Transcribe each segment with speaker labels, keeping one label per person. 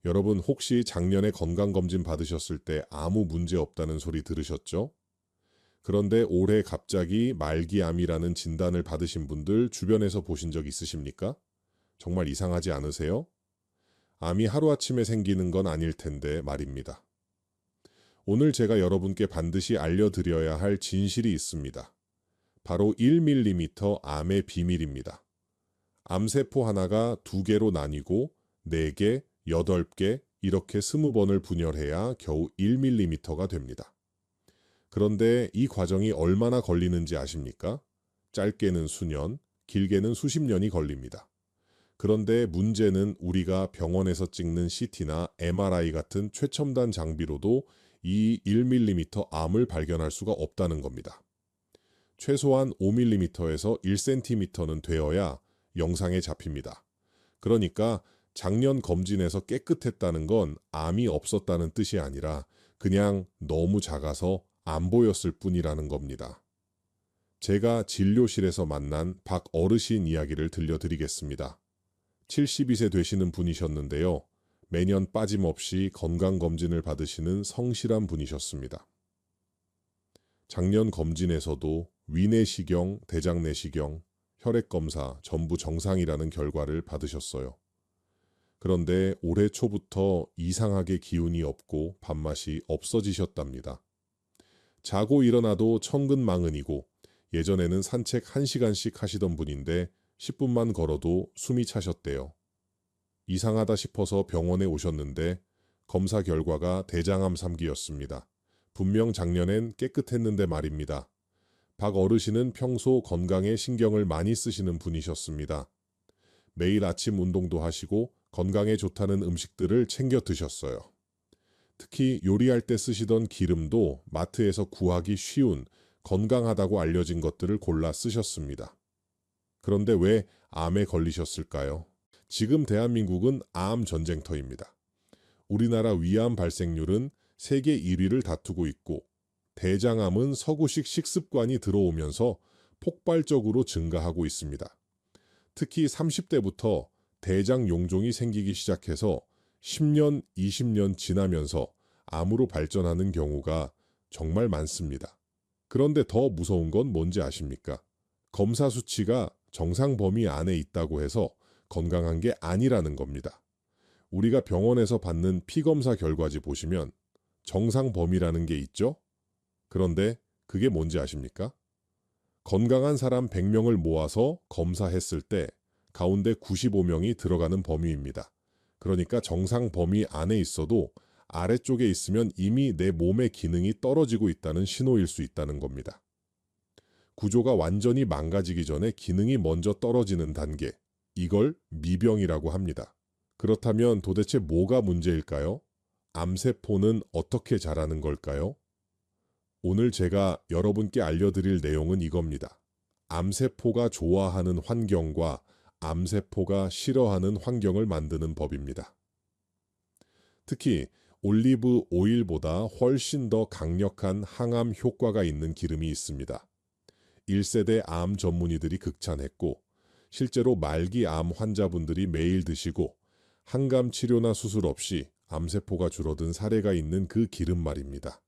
Speaker 1: 여러분 혹시 작년에 건강검진 받으셨을 때 아무 문제 없다는 소리 들으셨죠? 그런데 올해 갑자기 말기암이라는 진단을 받으신 분들 주변에서 보신 적 있으십니까? 정말 이상하지 않으세요? 암이 하루아침에 생기는 건 아닐 텐데 말입니다. 오늘 제가 여러분께 반드시 알려드려야 할 진실이 있습니다. 바로 1mm 암의 비밀입니다. 암세포 하나가 2개로 나뉘고 4개, 8개, 이렇게 20번을 분열해야 겨우 1mm가 됩니다. 그런데 이 과정이 얼마나 걸리는지 아십니까? 짧게는 수년, 길게는 수십 년이 걸립니다. 그런데 문제는 우리가 병원에서 찍는 CT나 MRI 같은 최첨단 장비로도 이 1mm 암을 발견할 수가 없다는 겁니다. 최소한 5mm에서 1cm는 되어야 영상에 잡힙니다. 그러니까 작년 검진에서 깨끗했다는 건 암이 없었다는 뜻이 아니라 그냥 너무 작아서 안 보였을 뿐이라는 겁니다. 제가 진료실에서 만난 박 어르신 이야기를 들려드리겠습니다. 72세 되시는 분이셨는데요. 매년 빠짐없이 건강검진을 받으시는 성실한 분이셨습니다. 작년 검진에서도 위내시경, 대장내시경, 혈액검사 전부 정상이라는 결과를 받으셨어요. 그런데 올해 초부터 이상하게 기운이 없고 밥맛이 없어지셨답니다. 자고 일어나도 천근만근이고 예전에는 산책 1시간씩 하시던 분인데 10분만 걸어도 숨이 차셨대요. 이상하다 싶어서 병원에 오셨는데 검사 결과가 대장암 3기였습니다. 분명 작년엔 깨끗했는데 말입니다. 박 어르신은 평소 건강에 신경을 많이 쓰시는 분이셨습니다. 매일 아침 운동도 하시고 건강에 좋다는 음식들을 챙겨 드셨어요. 특히 요리할 때 쓰시던 기름도 마트에서 구하기 쉬운 건강하다고 알려진 것들을 골라 쓰셨습니다. 그런데 왜 암에 걸리셨을까요? 지금 대한민국은 암 전쟁터입니다. 우리나라 위암 발생률은 세계 1위를 다투고 있고 대장암은 서구식 식습관이 들어오면서 폭발적으로 증가하고 있습니다. 특히 30대부터 대장 용종이 생기기 시작해서 10년, 20년 지나면서 암으로 발전하는 경우가 정말 많습니다. 그런데 더 무서운 건 뭔지 아십니까? 검사 수치가 정상 범위 안에 있다고 해서 건강한 게 아니라는 겁니다. 우리가 병원에서 받는 피검사 결과지 보시면 정상 범위라는 게 있죠? 그런데 그게 뭔지 아십니까? 건강한 사람 100명을 모아서 검사했을 때 가운데 95명이 들어가는 범위입니다. 그러니까 정상 범위 안에 있어도 아래쪽에 있으면 이미 내 몸의 기능이 떨어지고 있다는 신호일 수 있다는 겁니다. 구조가 완전히 망가지기 전에 기능이 먼저 떨어지는 단계, 이걸 미병이라고 합니다. 그렇다면 도대체 뭐가 문제일까요? 암세포는 어떻게 자라는 걸까요? 오늘 제가 여러분께 알려드릴 내용은 이겁니다. 암세포가 좋아하는 환경과 암세포가 싫어하는 환경을 만드는 법입니다. 특히 올리브 오일보다 훨씬 더 강력한 항암 효과가 있는 기름이 있습니다. 1세대 암 전문의들이 극찬했고 실제로 말기 암 환자분들이 매일 드시고 항암 치료나 수술 없이 암세포가 줄어든 사례가 있는 그 기름 말입니다.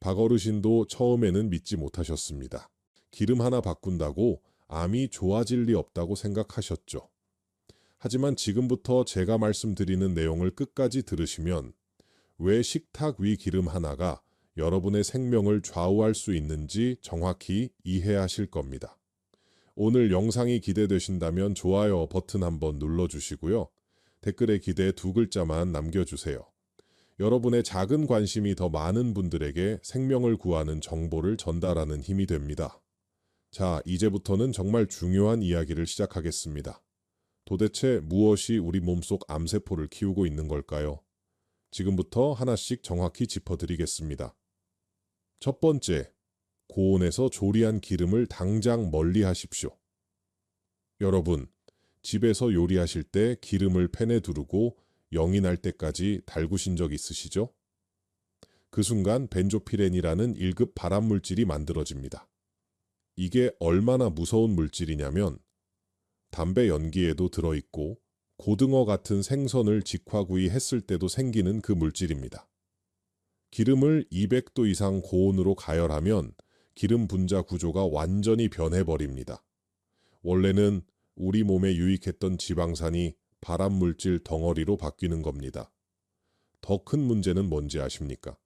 Speaker 1: 박 어르신도 처음에는 믿지 못하셨습니다. 기름 하나 바꾼다고 암이 좋아질 리 없다고 생각하셨죠. 하지만 지금부터 제가 말씀드리는 내용을 끝까지 들으시면 왜 식탁 위 기름 하나가 여러분의 생명을 좌우할 수 있는지 정확히 이해하실 겁니다. 오늘 영상이 기대되신다면 좋아요 버튼 한번 눌러주시고요. 댓글에 기대 2글자만 남겨주세요. 여러분의 작은 관심이 더 많은 분들에게 생명을 구하는 정보를 전달하는 힘이 됩니다. 자, 이제부터는 정말 중요한 이야기를 시작하겠습니다. 도대체 무엇이 우리 몸속 암세포를 키우고 있는 걸까요? 지금부터 하나씩 정확히 짚어드리겠습니다. 첫 번째, 고온에서 조리한 기름을 당장 멀리 하십시오. 여러분, 집에서 요리하실 때 기름을 팬에 두르고 영이 날 때까지 달구신 적 있으시죠? 그 순간 벤조피렌이라는 1급 발암물질이 만들어집니다. 이게 얼마나 무서운 물질이냐면 담배 연기에도 들어있고 고등어 같은 생선을 직화구이 했을 때도 생기는 그 물질입니다. 기름을 200도 이상 고온으로 가열하면 기름 분자 구조가 완전히 변해버립니다. 원래는 우리 몸에 유익했던 지방산이 발암물질 덩어리로 바뀌는 겁니다. 더 큰 문제는 뭔지 아십니까?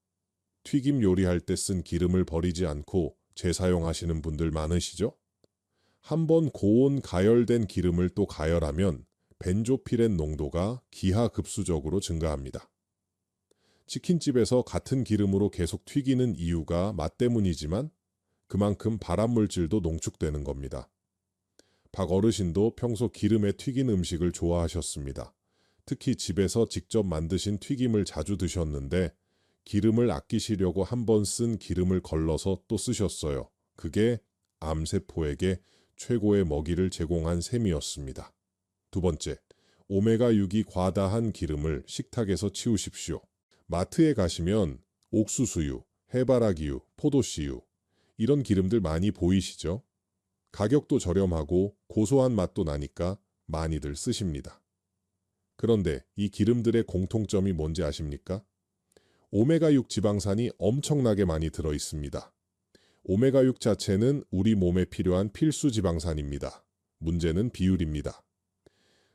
Speaker 1: 튀김 요리할 때 쓴 기름을 버리지 않고 재사용하시는 분들 많으시죠? 한번 고온 가열된 기름을 또 가열하면 벤조피렌 농도가 기하급수적으로 증가합니다. 치킨집에서 같은 기름으로 계속 튀기는 이유가 맛 때문이지만 그만큼 발암물질도 농축되는 겁니다. 박 어르신도 평소 기름에 튀긴 음식을 좋아하셨습니다. 특히 집에서 직접 만드신 튀김을 자주 드셨는데 기름을 아끼시려고 한 번 쓴 기름을 걸러서 또 쓰셨어요. 그게 암세포에게 최고의 먹이를 제공한 셈이었습니다. 두 번째, 오메가6이 과다한 기름을 식탁에서 치우십시오. 마트에 가시면 옥수수유, 해바라기유, 포도씨유 이런 기름들 많이 보이시죠? 가격도 저렴하고 고소한 맛도 나니까 많이들 쓰십니다. 그런데 이 기름들의 공통점이 뭔지 아십니까? 오메가6 지방산이 엄청나게 많이 들어 있습니다. 오메가6 자체는 우리 몸에 필요한 필수 지방산입니다. 문제는 비율입니다.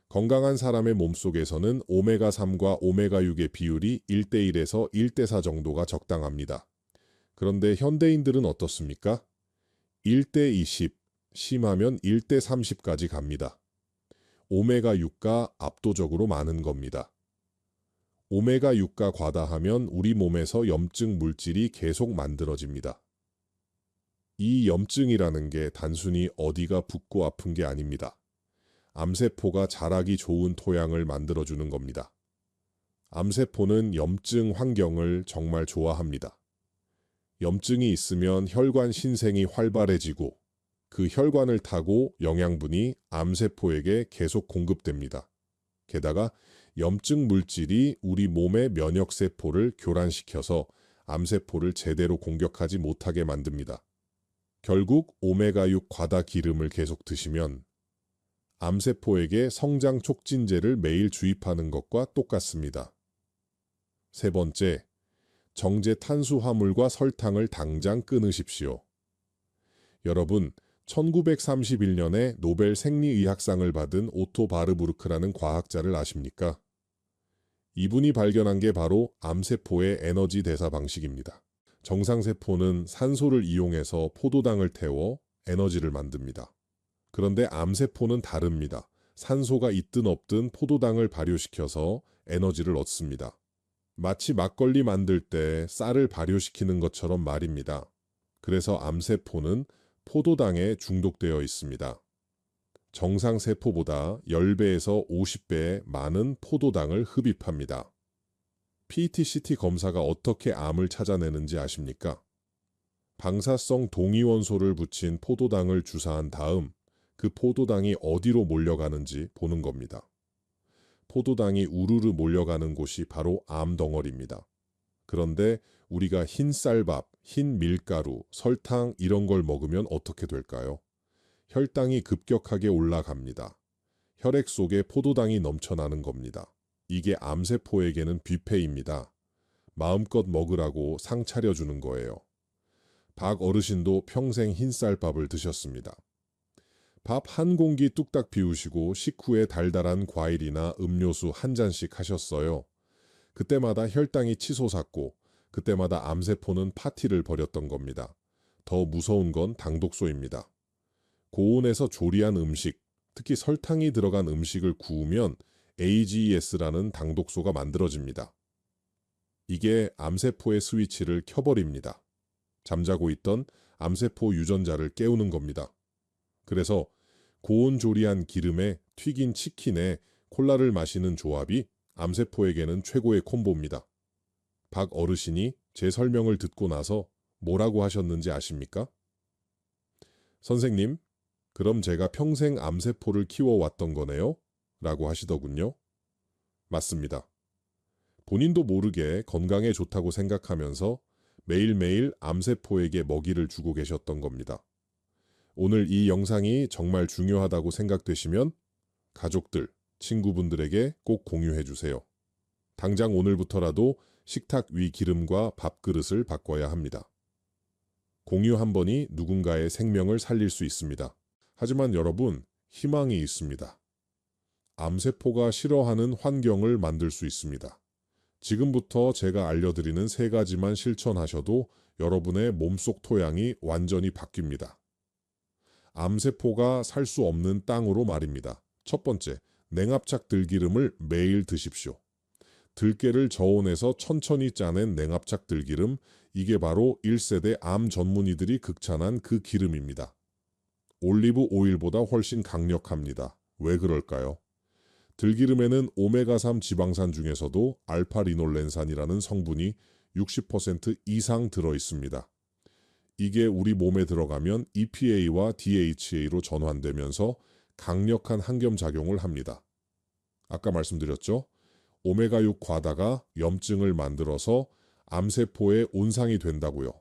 Speaker 1: 건강한 사람의 몸속에서는 오메가3과 오메가6의 비율이 1대1에서 1대4 정도가 적당합니다. 그런데 현대인들은 어떻습니까? 1대20, 심하면 1대30까지 갑니다. 오메가6가 압도적으로 많은 겁니다. 오메가6가 과다하면 우리 몸에서 염증 물질이 계속 만들어집니다. 이 염증이라는 게 단순히 어디가 붓고 아픈 게 아닙니다. 암세포가 자라기 좋은 토양을 만들어주는 겁니다. 암세포는 염증 환경을 정말 좋아합니다. 염증이 있으면 혈관 신생이 활발해지고 그 혈관을 타고 영양분이 암세포에게 계속 공급됩니다. 게다가 염증 물질이 우리 몸의 면역세포를 교란시켜서 암세포를 제대로 공격하지 못하게 만듭니다. 결국 오메가6 과다 기름을 계속 드시면 암세포에게 성장 촉진제를 매일 주입하는 것과 똑같습니다. 세 번째, 정제 탄수화물과 설탕을 당장 끊으십시오. 여러분, 1931년에 노벨 생리의학상을 받은 오토 바르부르크라는 과학자를 아십니까? 이분이 발견한 게 바로 암세포의 에너지 대사 방식입니다. 정상세포는 산소를 이용해서 포도당을 태워 에너지를 만듭니다. 그런데 암세포는 다릅니다. 산소가 있든 없든 포도당을 발효시켜서 에너지를 얻습니다. 마치 막걸리 만들 때 쌀을 발효시키는 것처럼 말입니다. 그래서 암세포는 포도당에 중독되어 있습니다. 정상세포보다 10배에서 50배의 많은 포도당을 흡입합니다. PET-CT 검사가 어떻게 암을 찾아내는지 아십니까? 방사성 동위원소를 붙인 포도당을 주사한 다음 그 포도당이 어디로 몰려가는지 보는 겁니다. 포도당이 우르르 몰려가는 곳이 바로 암덩어리입니다. 그런데 우리가 흰 쌀밥, 흰 밀가루, 설탕 이런 걸 먹으면 어떻게 될까요? 혈당이 급격하게 올라갑니다. 혈액 속에 포도당이 넘쳐나는 겁니다. 이게 암세포에게는 뷔페입니다. 마음껏 먹으라고 상 차려주는 거예요. 박 어르신도 평생 흰쌀밥을 드셨습니다. 밥 한 공기 뚝딱 비우시고 식후에 달달한 과일이나 음료수 한 잔씩 하셨어요. 그때마다 혈당이 치솟았고 그때마다 암세포는 파티를 벌였던 겁니다. 더 무서운 건 당독소입니다. 고온에서 조리한 음식, 특히 설탕이 들어간 음식을 구우면 AGES라는 당독소가 만들어집니다. 이게 암세포의 스위치를 켜버립니다. 잠자고 있던 암세포 유전자를 깨우는 겁니다. 그래서 고온 조리한 기름에 튀긴 치킨에 콜라를 마시는 조합이 암세포에게는 최고의 콤보입니다. 박 어르신이 제 설명을 듣고 나서 뭐라고 하셨는지 아십니까? 선생님, 그럼 제가 평생 암세포를 키워왔던 거네요? 라고 하시더군요. 맞습니다. 본인도 모르게 건강에 좋다고 생각하면서 매일매일 암세포에게 먹이를 주고 계셨던 겁니다. 오늘 이 영상이 정말 중요하다고 생각되시면 가족들, 친구분들에게 꼭 공유해 주세요. 당장 오늘부터라도 식탁 위 기름과 밥그릇을 바꿔야 합니다. 공유 한 번이 누군가의 생명을 살릴 수 있습니다. 하지만 여러분, 희망이 있습니다. 암세포가 싫어하는 환경을 만들 수 있습니다. 지금부터 제가 알려드리는 3가지만 실천하셔도 여러분의 몸속 토양이 완전히 바뀝니다. 암세포가 살 수 없는 땅으로 말입니다. 첫 번째, 냉압착 들기름을 매일 드십시오. 들깨를 저온에서 천천히 짜낸 냉압착 들기름, 이게 바로 1세대 암 전문의들이 극찬한 그 기름입니다. 올리브 오일보다 훨씬 강력합니다. 왜 그럴까요? 들기름에는 오메가3 지방산 중에서도 알파리놀렌산이라는 성분이 60% 이상 들어있습니다. 이게 우리 몸에 들어가면 EPA와 DHA로 전환되면서 강력한 항염작용을 합니다. 아까 말씀드렸죠? 오메가6 과다가 염증을 만들어서 암세포의 온상이 된다고요.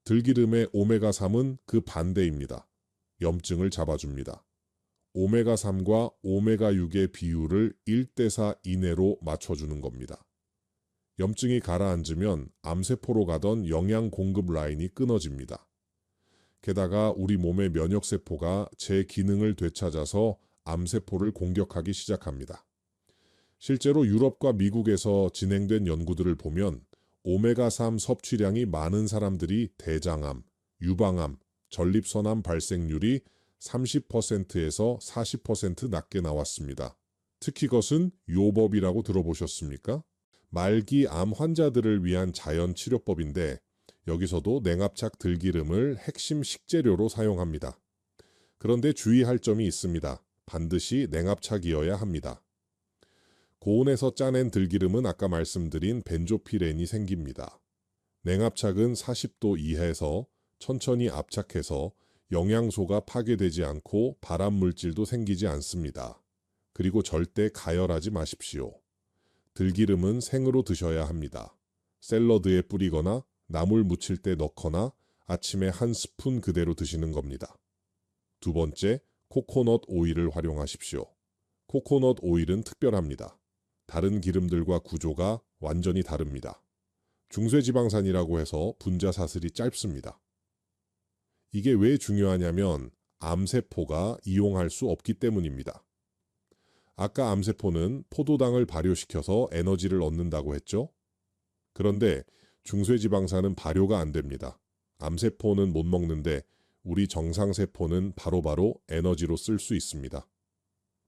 Speaker 1: 들기름의 오메가3은 그 반대입니다. 염증을 잡아줍니다. 오메가3과 오메가6의 비율을 1대4 이내로 맞춰주는 겁니다. 염증이 가라앉으면 암세포로 가던 영양 공급 라인이 끊어집니다. 게다가 우리 몸의 면역세포가 제 기능을 되찾아서 암세포를 공격하기 시작합니다. 실제로 유럽과 미국에서 진행된 연구들을 보면 오메가3 섭취량이 많은 사람들이 대장암, 유방암, 전립선암 발생률이 30%에서 40% 낮게 나왔습니다. 특히 이것은 요법이라고 들어보셨습니까? 말기 암 환자들을 위한 자연 치료법인데 여기서도 냉압착 들기름을 핵심 식재료로 사용합니다. 그런데 주의할 점이 있습니다. 반드시 냉압착이어야 합니다. 고온에서 짜낸 들기름은 아까 말씀드린 벤조피렌이 생깁니다. 냉압착은 40도 이하에서 천천히 압착해서 영양소가 파괴되지 않고 발암물질도 생기지 않습니다. 그리고 절대 가열하지 마십시오. 들기름은 생으로 드셔야 합니다. 샐러드에 뿌리거나 나물 무칠 때 넣거나 아침에 한 스푼 그대로 드시는 겁니다. 두 번째, 코코넛 오일을 활용하십시오. 코코넛 오일은 특별합니다. 다른 기름들과 구조가 완전히 다릅니다. 중쇄지방산이라고 해서 분자 사슬이 짧습니다. 이게 왜 중요하냐면 암세포가 이용할 수 없기 때문입니다. 아까 암세포는 포도당을 발효시켜서 에너지를 얻는다고 했죠? 그런데 중쇄지방산은 발효가 안 됩니다. 암세포는 못 먹는데 우리 정상세포는 바로바로 에너지로 쓸 수 있습니다.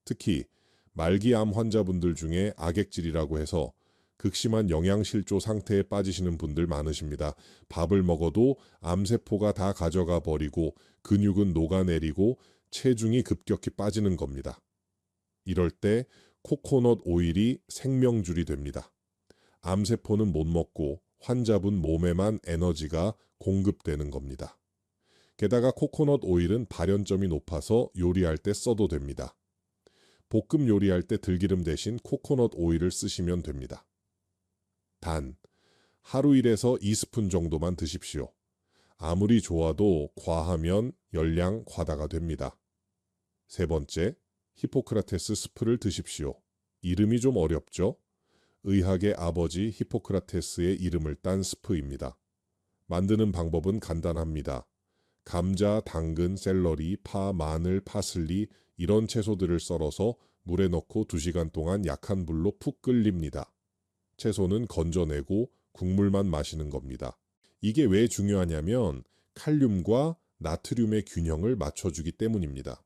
Speaker 1: 특히 말기암 환자분들 중에 악액질이라고 해서 극심한 영양실조 상태에 빠지시는 분들 많으십니다. 밥을 먹어도 암세포가 다 가져가 버리고 근육은 녹아내리고 체중이 급격히 빠지는 겁니다. 이럴 때 코코넛 오일이 생명줄이 됩니다. 암세포는 못 먹고 환자분 몸에만 에너지가 공급되는 겁니다. 게다가 코코넛 오일은 발연점이 높아서 요리할 때 써도 됩니다. 볶음 요리할 때 들기름 대신 코코넛 오일을 쓰시면 됩니다. 단, 하루 1에서 2스푼 정도만 드십시오. 아무리 좋아도 과하면 열량 과다가 됩니다. 세 번째, 히포크라테스 스프를 드십시오. 이름이 좀 어렵죠? 의학의 아버지 히포크라테스의 이름을 딴 스프입니다. 만드는 방법은 간단합니다. 감자, 당근, 샐러리, 파, 마늘, 파슬리 이런 채소들을 썰어서 물에 넣고 2시간 동안 약한 불로 푹 끓입니다. 채소는 건져내고 국물만 마시는 겁니다. 이게 왜 중요하냐면 칼륨과 나트륨의 균형을 맞춰주기 때문입니다.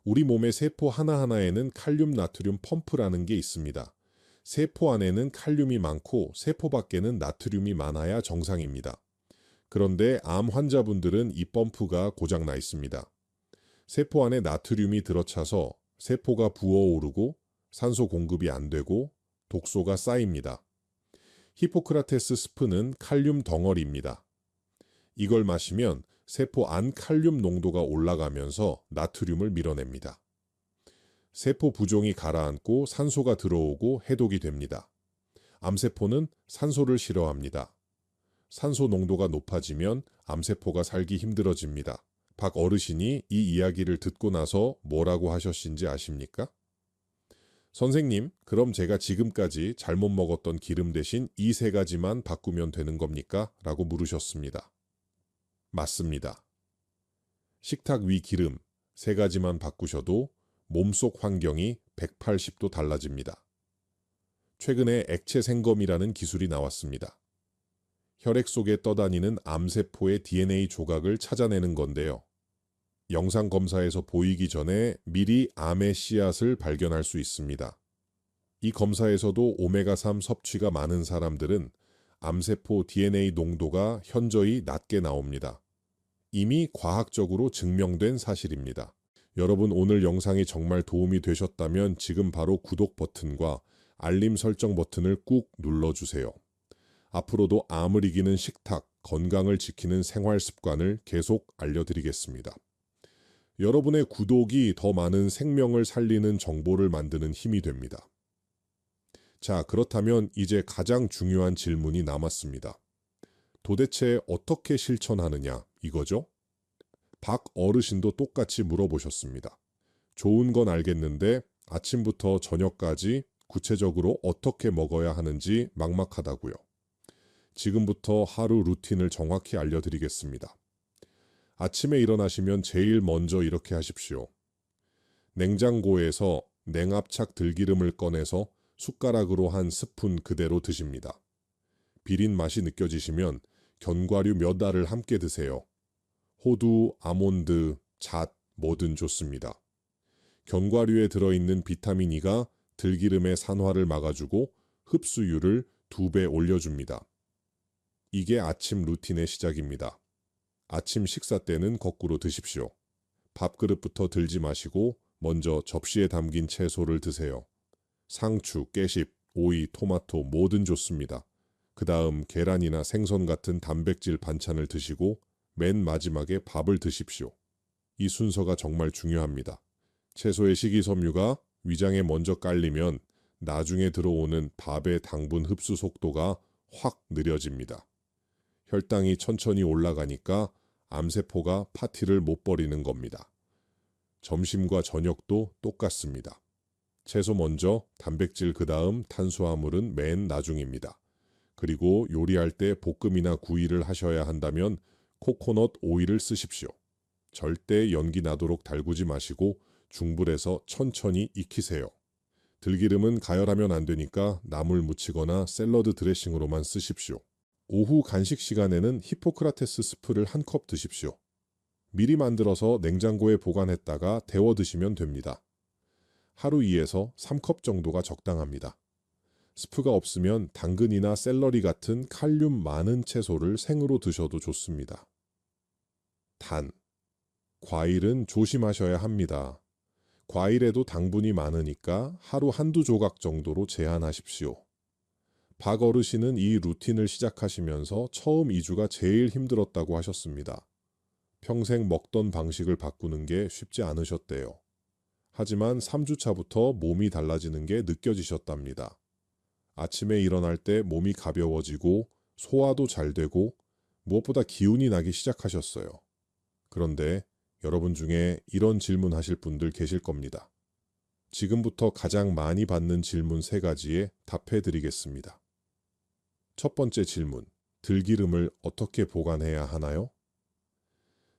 Speaker 1: 우리 몸의 세포 하나하나에는 칼륨 나트륨 펌프라는 게 있습니다. 세포 안에는 칼륨이 많고 세포 밖에는 나트륨이 많아야 정상입니다. 그런데 암 환자분들은 이 펌프가 고장나 있습니다. 세포 안에 나트륨이 들어차서 세포가 부어오르고 산소 공급이 안 되고 독소가 쌓입니다. 히포크라테스 스프는 칼륨 덩어리입니다. 이걸 마시면 세포 안 칼륨 농도가 올라가면서 나트륨을 밀어냅니다. 세포 부종이 가라앉고 산소가 들어오고 해독이 됩니다. 암세포는 산소를 싫어합니다. 산소 농도가 높아지면 암세포가 살기 힘들어집니다. 박 어르신이 이 이야기를 듣고 나서 뭐라고 하셨는지 아십니까? 선생님, 그럼 제가 지금까지 잘못 먹었던 기름 대신 이 세 가지만 바꾸면 되는 겁니까? 라고 물으셨습니다. 맞습니다. 식탁 위 기름 세 가지만 바꾸셔도 몸속 환경이 180도 달라집니다. 최근에 액체 생검이라는 기술이 나왔습니다. 혈액 속에 떠다니는 암세포의 DNA 조각을 찾아내는 건데요. 영상 검사에서 보이기 전에 미리 암의 씨앗을 발견할 수 있습니다. 이 검사에서도 오메가3 섭취가 많은 사람들은 암세포 DNA 농도가 현저히 낮게 나옵니다. 이미 과학적으로 증명된 사실입니다. 여러분, 오늘 영상이 정말 도움이 되셨다면 지금 바로 구독 버튼과 알림 설정 버튼을 꾹 눌러주세요. 앞으로도 암을 이기는 식탁, 건강을 지키는 생활 습관을 계속 알려드리겠습니다. 여러분의 구독이 더 많은 생명을 살리는 정보를 만드는 힘이 됩니다. 자, 그렇다면 이제 가장 중요한 질문이 남았습니다. 도대체 어떻게 실천하느냐 이거죠? 박 어르신도 똑같이 물어보셨습니다. 좋은 건 알겠는데 아침부터 저녁까지 구체적으로 어떻게 먹어야 하는지 막막하다고요. 지금부터 하루 루틴을 정확히 알려드리겠습니다. 아침에 일어나시면 제일 먼저 이렇게 하십시오. 냉장고에서 냉압착 들기름을 꺼내서 숟가락으로 한 스푼 그대로 드십니다. 비린 맛이 느껴지시면 견과류 몇 알을 함께 드세요. 호두, 아몬드, 잣, 뭐든 좋습니다. 견과류에 들어있는 비타민 E가 들기름의 산화를 막아주고 흡수율을 2배 올려줍니다. 이게 아침 루틴의 시작입니다. 아침 식사 때는 거꾸로 드십시오. 밥그릇부터 들지 마시고 먼저 접시에 담긴 채소를 드세요. 상추, 깨십, 오이, 토마토 뭐든 좋습니다. 그 다음 계란이나 생선 같은 단백질 반찬을 드시고 맨 마지막에 밥을 드십시오. 이 순서가 정말 중요합니다. 채소의 식이섬유가 위장에 먼저 깔리면 나중에 들어오는 밥의 당분 흡수 속도가 확 느려집니다. 혈당이 천천히 올라가니까 암세포가 파티를 못 벌이는 겁니다. 점심과 저녁도 똑같습니다. 채소 먼저, 단백질 그 다음 탄수화물은 맨 나중입니다. 그리고 요리할 때 볶음이나 구이를 하셔야 한다면 코코넛 오일을 쓰십시오. 절대 연기 나도록 달구지 마시고 중불에서 천천히 익히세요. 들기름은 가열하면 안 되니까 나물 무치거나 샐러드 드레싱으로만 쓰십시오. 오후 간식 시간에는 히포크라테스 스프를 한 컵 드십시오. 미리 만들어서 냉장고에 보관했다가 데워 드시면 됩니다. 하루 2에서 3컵 정도가 적당합니다. 스프가 없으면 당근이나 샐러리 같은 칼륨 많은 채소를 생으로 드셔도 좋습니다. 단, 과일은 조심하셔야 합니다. 과일에도 당분이 많으니까 하루 한두 조각 정도로 제한하십시오. 박 어르신은 이 루틴을 시작하시면서 처음 2주가 제일 힘들었다고 하셨습니다. 평생 먹던 방식을 바꾸는 게 쉽지 않으셨대요. 하지만 3주 차부터 몸이 달라지는 게 느껴지셨답니다. 아침에 일어날 때 몸이 가벼워지고 소화도 잘 되고 무엇보다 기운이 나기 시작하셨어요. 그런데 여러분 중에 이런 질문 하실 분들 계실 겁니다. 지금부터 가장 많이 받는 질문 3가지에 답해 드리겠습니다. 첫 번째 질문, 들기름을 어떻게 보관해야 하나요?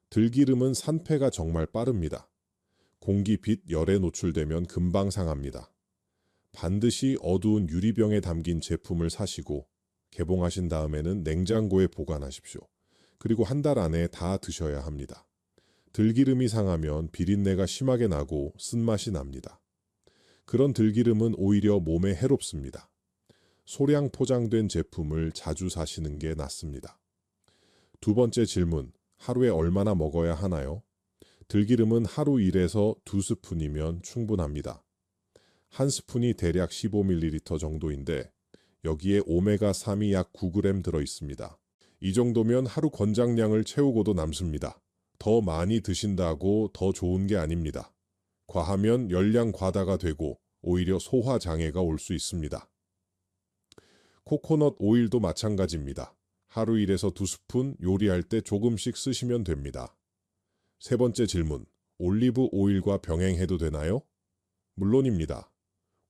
Speaker 1: 들기름은 산패가 정말 빠릅니다. 공기, 빛, 열에 노출되면 금방 상합니다. 반드시 어두운 유리병에 담긴 제품을 사시고 개봉하신 다음에는 냉장고에 보관하십시오. 그리고 한 달 안에 다 드셔야 합니다. 들기름이 상하면 비린내가 심하게 나고 쓴맛이 납니다. 그런 들기름은 오히려 몸에 해롭습니다. 소량 포장된 제품을 자주 사시는 게 낫습니다. 두 번째 질문, 하루에 얼마나 먹어야 하나요? 들기름은 하루 1에서 2스푼이면 충분합니다. 한 스푼이 대략 15ml 정도인데 여기에 오메가3이 약 9g 들어있습니다. 이 정도면 하루 권장량을 채우고도 남습니다. 더 많이 드신다고 더 좋은 게 아닙니다. 과하면 열량 과다가 되고 오히려 소화 장애가 올 수 있습니다. 코코넛 오일도 마찬가지입니다. 하루 1에서 2스푼 요리할 때 조금씩 쓰시면 됩니다. 세 번째 질문, 올리브 오일과 병행해도 되나요? 물론입니다.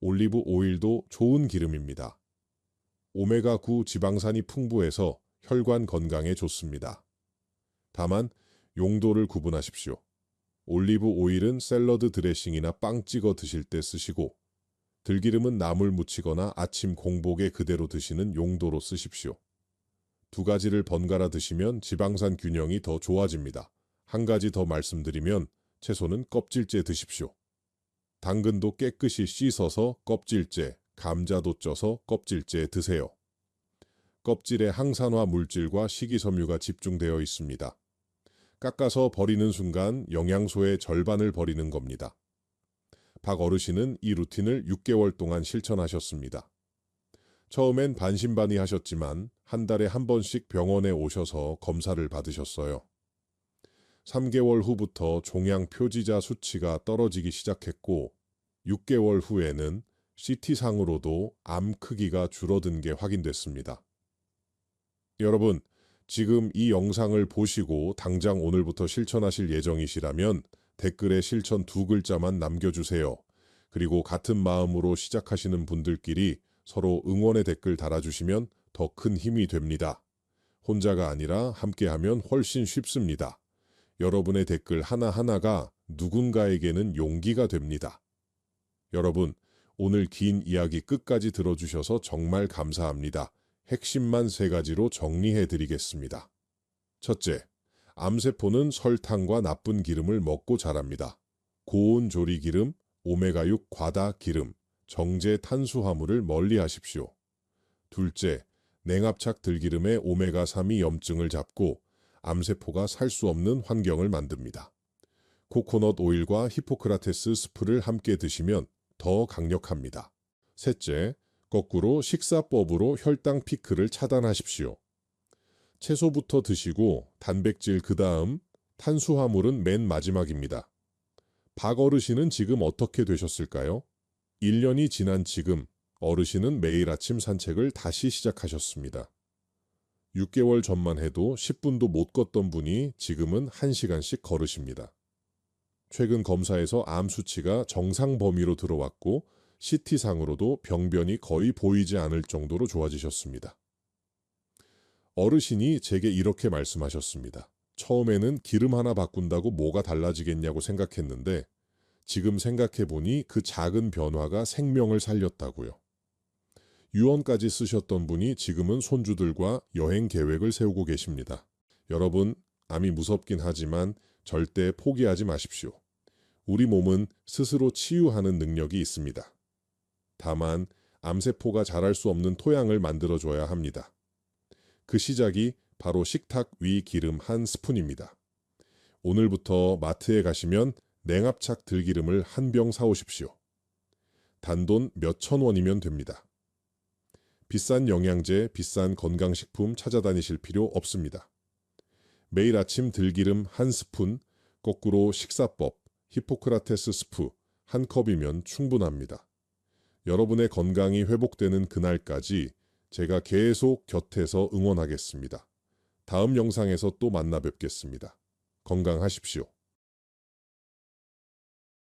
Speaker 1: 올리브 오일도 좋은 기름입니다. 오메가9 지방산이 풍부해서 혈관 건강에 좋습니다. 다만 용도를 구분하십시오. 올리브 오일은 샐러드 드레싱이나 빵 찍어 드실 때 쓰시고, 들기름은 나물 무치거나 아침 공복에 그대로 드시는 용도로 쓰십시오. 두 가지를 번갈아 드시면 지방산 균형이 더 좋아집니다. 한 가지 더 말씀드리면 채소는 껍질째 드십시오. 당근도 깨끗이 씻어서 껍질째, 감자도 쪄서 껍질째 드세요. 껍질에 항산화 물질과 식이섬유가 집중되어 있습니다. 깎아서 버리는 순간 영양소의 절반을 버리는 겁니다. 박 어르신은 이 루틴을 6개월 동안 실천하셨습니다. 처음엔 반신반의하셨지만 한 달에 한 번씩 병원에 오셔서 검사를 받으셨어요. 3개월 후부터 종양 표지자 수치가 떨어지기 시작했고 6개월 후에는 CT상으로도 암 크기가 줄어든 게 확인됐습니다. 여러분, 지금 이 영상을 보시고 당장 오늘부터 실천하실 예정이시라면 댓글에 실천 2글자만 남겨주세요. 그리고 같은 마음으로 시작하시는 분들끼리 서로 응원의 댓글 달아주시면 더 큰 힘이 됩니다. 혼자가 아니라 함께하면 훨씬 쉽습니다. 여러분의 댓글 하나하나가 누군가에게는 용기가 됩니다. 여러분, 오늘 긴 이야기 끝까지 들어주셔서 정말 감사합니다. 핵심만 3가지로 정리해 드리겠습니다. 첫째, 암세포는 설탕과 나쁜 기름을 먹고 자랍니다. 고온 조리 기름, 오메가6 과다 기름, 정제 탄수화물을 멀리 하십시오. 둘째, 냉압착 들기름의 오메가3이 염증을 잡고 암세포가 살 수 없는 환경을 만듭니다. 코코넛 오일과 히포크라테스 스프를 함께 드시면 더 강력합니다. 셋째, 거꾸로 식사법으로 혈당 피크를 차단하십시오. 채소부터 드시고 단백질 그 다음, 탄수화물은 맨 마지막입니다. 박 어르신은 지금 어떻게 되셨을까요? 1년이 지난 지금 어르신은 매일 아침 산책을 다시 시작하셨습니다. 6개월 전만 해도 10분도 못 걷던 분이 지금은 1시간씩 걸으십니다. 최근 검사에서 암 수치가 정상 범위로 들어왔고 CT상으로도 병변이 거의 보이지 않을 정도로 좋아지셨습니다. 어르신이 제게 이렇게 말씀하셨습니다. 처음에는 기름 하나 바꾼다고 뭐가 달라지겠냐고 생각했는데 지금 생각해보니 그 작은 변화가 생명을 살렸다고요. 유언까지 쓰셨던 분이 지금은 손주들과 여행 계획을 세우고 계십니다. 여러분, 암이 무섭긴 하지만 절대 포기하지 마십시오. 우리 몸은 스스로 치유하는 능력이 있습니다. 다만 암세포가 자랄 수 없는 토양을 만들어줘야 합니다. 그 시작이 바로 식탁 위 기름 1스푼입니다. 오늘부터 마트에 가시면 냉압착 들기름을 1병 사오십시오. 단돈 몇천 원이면 됩니다. 비싼 영양제, 비싼 건강식품 찾아다니실 필요 없습니다. 매일 아침 들기름 1스푼, 거꾸로 식사법, 히포크라테스 스프 1컵이면 충분합니다. 여러분의 건강이 회복되는 그날까지 제가 계속 곁에서 응원하겠습니다. 다음 영상에서 또 만나 뵙겠습니다. 건강하십시오.